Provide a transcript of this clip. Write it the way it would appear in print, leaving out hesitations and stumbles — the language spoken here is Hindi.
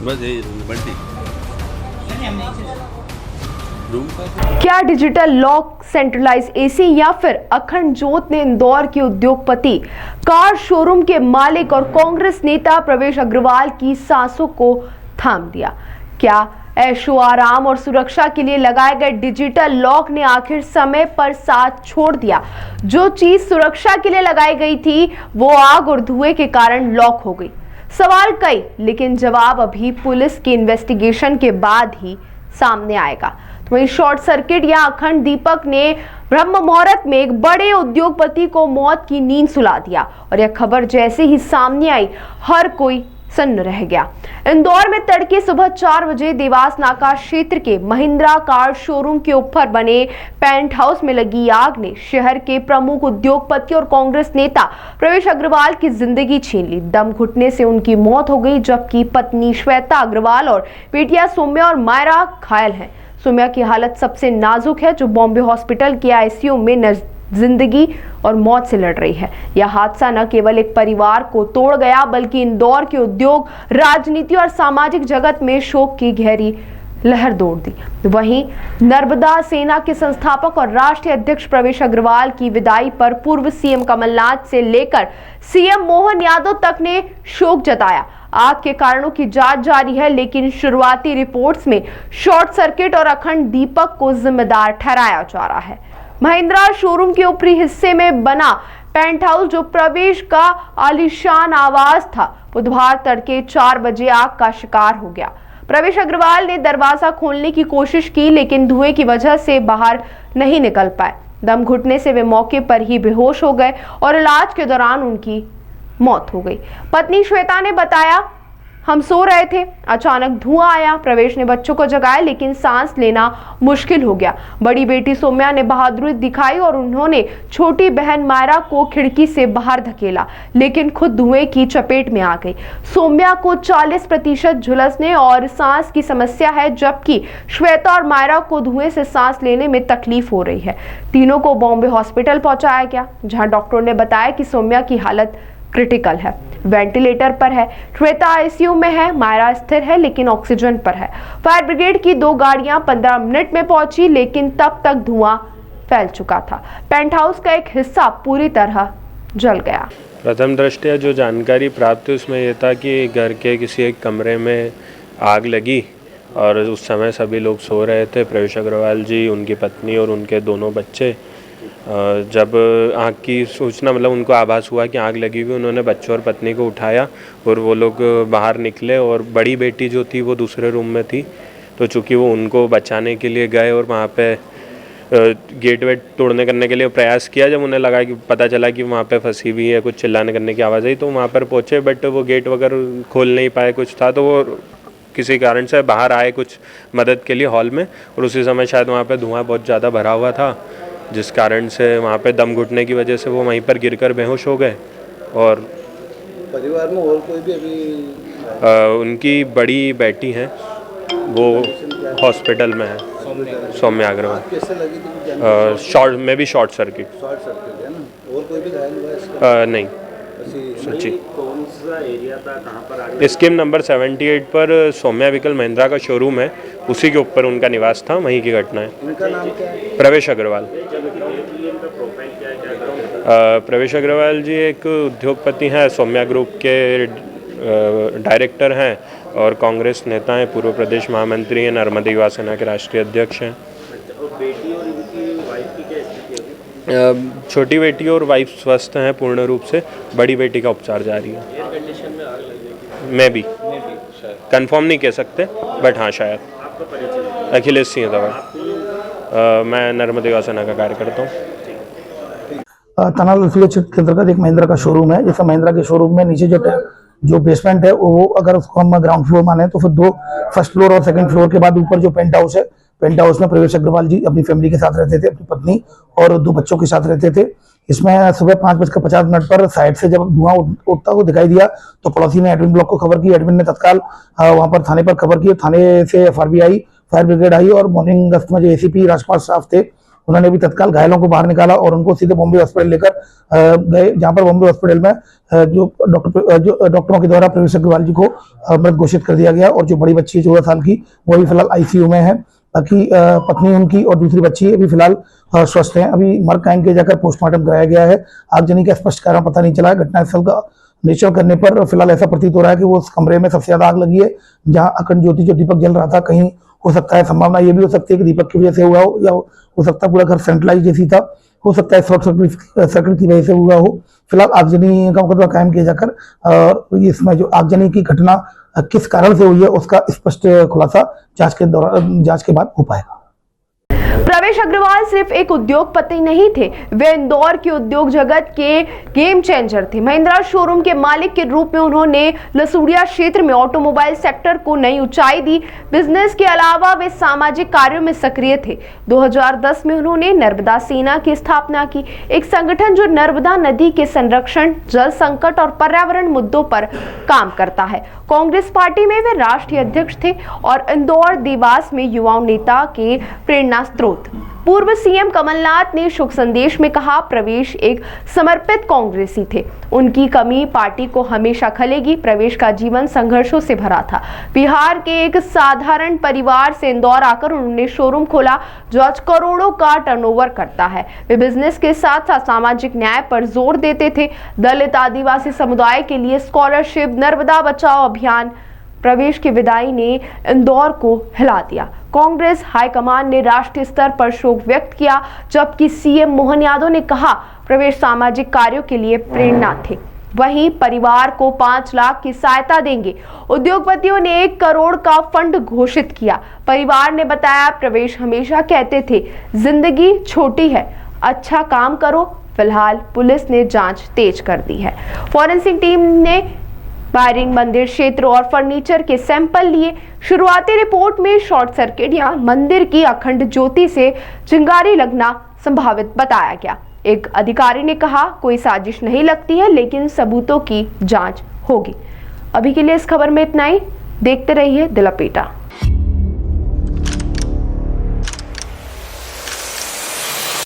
बस यही बंटी क्या डिजिटल लॉक, सेंट्रलाइज एसी या फिर अखंड जोत ने इंदौर के उद्योगपति, कार शोरूम के मालिक और कांग्रेस नेता प्रवेश अग्रवाल की सांसों को थाम दिया? क्या ऐशो आराम और सुरक्षा के लिए लगाए गए डिजिटल लॉक ने आखिर समय पर साथ छोड़ दिया? जो चीज सुरक्षा के लिए लगाई गई थी वो आग और धुएं के कारण लॉक हो गई। सवाल कई, लेकिन जवाब अभी पुलिस की इन्वेस्टिगेशन के बाद ही सामने आएगा। तो वहीं शॉर्ट सर्किट या अखंड दीपक ने ब्रह्म मुहूर्त में एक बड़े उद्योगपति को मौत की नींद सुला दिया और यह खबर जैसे ही सामने आई हर कोई सन्न रह गया। इंदौर में तड़के सुबह 4 बजे देवास नाका क्षेत्र के महिंद्रा कार शोरूम के ऊपर बने पेंट हाउस में लगी आग ने शहर के प्रमुख उद्योगपति और कांग्रेस नेता प्रवेश अग्रवाल की जिंदगी छीन ली। दम घुटने से उनकी मौत हो गई, जबकि पत्नी श्वेता अग्रवाल और बेटियां सौम्या और मायरा घायल हैं। सौम्या की हालत सबसे नाजुक है, जो बॉम्बे हॉस्पिटल के आईसीयू में जिंदगी और मौत से लड़ रही है। यह हादसा न केवल एक परिवार को तोड़ गया, बल्कि इंदौर के उद्योग, राजनीति और सामाजिक जगत में शोक की गहरी लहर दौड़ दी। वहीं नर्मदा सेना के संस्थापक और राष्ट्रीय अध्यक्ष प्रवेश अग्रवाल की विदाई पर पूर्व सीएम कमलनाथ से लेकर सीएम मोहन यादव तक ने शोक जताया। आग के कारणों की जांच जारी है, लेकिन शुरुआती रिपोर्ट्स में शॉर्ट सर्किट और अखंड दीपक को जिम्मेदार ठहराया जा रहा है। महिंद्रा शोरूम के ऊपरी हिस्से में बना पेंट हाउस, जो प्रवेश का आलीशान आवास था, बुधवार तड़के 4 बजे आग का शिकार हो गया। प्रवेश अग्रवाल ने दरवाजा खोलने की कोशिश की, लेकिन धुएं की वजह से बाहर नहीं निकल पाए। दम घुटने से वे मौके पर ही बेहोश हो गए और इलाज के दौरान उनकी मौत हो गई। पत्नी श्वेता ने बताया, हम सो रहे थे, अचानक धुआं आया। प्रवेश ने बच्चों को जगाया, लेकिन सांस लेना मुश्किल हो गया। बड़ी बेटी सौम्या ने बहादुरी दिखाई और उन्होंने छोटी बहन मायरा को खिड़की से बाहर धकेला, लेकिन खुद धुएं की चपेट में आ गई। सौम्या को 40% झुलसने और सांस की समस्या है, जबकि श्वेता और मायरा को धुएं से सांस लेने में तकलीफ हो रही है। तीनों को बॉम्बे हॉस्पिटल पहुंचाया गया, जहां डॉक्टरों ने बताया कि सौम्या की हालत क्रिटिकल है, वेंटिलेटर पर है। श्वेता आईसीयू में है, मायरा स्थिर है लेकिन ऑक्सीजन पर है। फायर ब्रिगेड की 2 गाड़ियां 15 मिनट में पहुंची, लेकिन तब तक धुआं फैल चुका था। पेंट हाउस का एक हिस्सा पूरी तरह जल गया। प्रथम दृष्टया जो जानकारी प्राप्त हुई उसमें यह था कि घर के किसी एक कमरे में आग लगी और उस समय सभी लोग सो रहे थे। प्रवेश अग्रवाल जी, उनकी पत्नी और उनके दोनों बच्चे। जब आग की सूचना, मतलब उनको आभास हुआ कि आग लगी हुई, उन्होंने बच्चों और पत्नी को उठाया और वो लोग बाहर निकले। और बड़ी बेटी जो थी वो दूसरे रूम में थी, तो चूँकि वो उनको बचाने के लिए गए और वहाँ पे गेट वेट तोड़ने करने के लिए प्रयास किया। जब उन्हें लगा कि पता चला कि वहाँ पे फंसी हुई है, कुछ चिल्लाने करने की आवाज़ आई, तो वहाँ पर पहुँचे, बट वो गेट वगैरह खोल नहीं पाए, कुछ था, तो वो किसी कारण से बाहर आए कुछ मदद के लिए हॉल में। और उसी समय शायद वहाँ पे धुआं बहुत ज़्यादा भरा हुआ था, जिस कारण से वहाँ पे दम घुटने की वजह से वो वहीं पर गिरकर बेहोश हो गए। और परिवार में और कोई भी अभी उनकी बड़ी बेटी है, वो हॉस्पिटल में है, सौम्या अग्रवाल। कैसे लगी थी? शॉर्ट में भी शॉर्ट सर्किट है ना? और कोई भी घायल हुआ है इसका? नहीं, सच्ची। कौन सा एरिया था, कहाँ पर आगे? स्कीम नंबर 78 पर सौम्या व्हीकल महिंद्रा का शोरूम है, उसी के ऊपर उनका निवास था, वहीं की घटना है। इनका नाम क्या है? प्रवेश अग्रवाल। प्रवेश अग्रवाल जी एक उद्योगपति हैं, सौम्या ग्रुप के डायरेक्टर हैं और कांग्रेस नेता हैं, पूर्व प्रदेश महामंत्री हैं, नर्मदा युवा सेना के राष्ट्रीय अध्यक्ष हैं। बेटी और इनकी वाइफ की क्या स्थिति है? छोटी बेटी और वाइफ स्वस्थ हैं पूर्ण रूप से, बड़ी बेटी का उपचार जारी है। एयर कंडीशन में आग लगी? मैं भी कंफर्म नहीं कह सकते, बट हाँ शायद। आपका परिचय? अखिलेश सिंह दवा, मैं नर्मदा युवा सेना का कार्य करता हूँ। तनाल रफीला क्षेत्र के अंतर्गत एक महिंद्रा का शोरूम है। जैसे महिंद्रा के शोरूम में नीचे जो बेसमेंट है वो, अगर उसको हम ग्राउंड फ्लोर माने तो फिर 2 फर्स्ट फ्लोर और सेकंड फ्लोर के बाद ऊपर जो पेंट हाउस है, पेंट हाउस में प्रवेश अग्रवाल जी अपनी फैमिली के साथ रहते थे, अपनी पत्नी और 2 बच्चों के साथ रहते थे। इसमें सुबह 5:50 पर साइड से जब धुआं उठता हुआ दिखाई दिया तो पड़ोसी ने एडमिन ब्लॉक को खबर की। एडमिन ने तत्काल वहां पर थाने पर खबर की। थाने से FRB आई, फायर ब्रिगेड आई और मॉर्निंग गश्त में जो ACP राजपाल साहब थे उन्होंने भी तत्काल घायलों को बाहर निकाला और उनको सीधे बॉम्बे हॉस्पिटल लेकर गए, जहां पर बॉम्बे हॉस्पिटल में जो डॉक्टरों के द्वारा प्रवेश अग्रवाल जी को मृत घोषित कर दिया गया। और जो बड़ी बच्ची है 14 साल की, वो भी फिलहाल आईसीयू में है। बाकी पत्नी उनकी और दूसरी बच्ची अभी फिलहाल स्वस्थ हैं। अभी मर्ग कायम किया जाकर पोस्टमार्टम कराया गया है। आगजनी का स्पष्ट कारण पता नहीं चला है। घटनास्थल का निरीक्षण करने पर फिलहाल ऐसा प्रतीत हो रहा है कि वो उस कमरे में सबसे ज्यादा आग लगी है जहां अखंड ज्योति जो दीपक जल रहा था। कहीं हो सकता है, संभावना ये भी हो सकती है कि दीपक की वजह से हुआ हो, या हो सकता है पूरा घर सेंट्रलाइज जैसी था, हो सकता है शॉर्ट सर्किट की वजह से हुआ हो। फिलहाल आगजनी का मुकदमा कायम किया जाकर इसमें जो आगजनी की घटना किस कारण से हुई है उसका स्पष्ट खुलासा जांच के बाद हो पाएगा। प्रवेश अग्रवाल सिर्फ एक उद्योगपति नहीं थे, वे इंदौर के उद्योग जगत के गेम चेंजर थे। महिंद्रा शोरूम के मालिक के रूप में उन्होंने लसूड़िया क्षेत्र में ऑटोमोबाइल सेक्टर को नई ऊंचाई दी। बिजनेस के अलावा वे सामाजिक कार्यों में सक्रिय थे। 2010 में उन्होंने नर्मदा सेना की स्थापना की, एक संगठन जो नर्मदा नदी के संरक्षण, जल संकट और पर्यावरण मुद्दों पर काम करता है। कांग्रेस पार्टी में वे राष्ट्रीय अध्यक्ष थे और इंदौर देवास में युवा नेता के प्रेरणा स्रोत। पूर्व सीएम कमलनाथ ने शोक संदेश में कहा, प्रवेश एक समर्पित कांग्रेसी थे, उनकी कमी पार्टी को हमेशा खलेगी। प्रवेश का जीवन संघर्षों से भरा था। बिहार के एक साधारण परिवार से इंदौर आकर उन्होंने शोरूम खोला जो आज करोड़ों का टर्नओवर करता है। वे बिजनेस के साथ साथ सामाजिक न्याय पर जोर देते थे। दलित आदिवासी समुदाय के लिए स्कॉलरशिप, नर्मदा बचाओ अभियान। प्रवेश की विदाई ने इंदौर को हिला दिया। कांग्रेस हाईकमान ने राष्ट्रीय स्तर पर शोक व्यक्त किया, जबकि सीएम मोहन यादव ने कहा प्रवेश सामाजिक कार्यों के लिए प्रेरणा थे। वहीं परिवार को 5 लाख की सहायता देंगे। उद्योगपतियों ने 1 करोड़ का फंड घोषित किया। परिवार ने बताया, प्रवेश हमेशा कहते थे जिंदगी छोटी है, अच्छा काम करो। फिलहाल पुलिस ने जांच तेज कर दी है। फॉरेंसिक टीम ने वायरिंग, मंदिर क्षेत्र और फर्नीचर के सैंपल लिए। शुरुआती रिपोर्ट में शॉर्ट सर्किट या मंदिर की अखंड ज्योति से चिंगारी लगना संभावित बताया गया। एक अधिकारी ने कहा, कोई साजिश नहीं लगती है, लेकिन सबूतों की जांच होगी। अभी के लिए इस खबर में इतना ही। देखते रहिए दिलपेटा।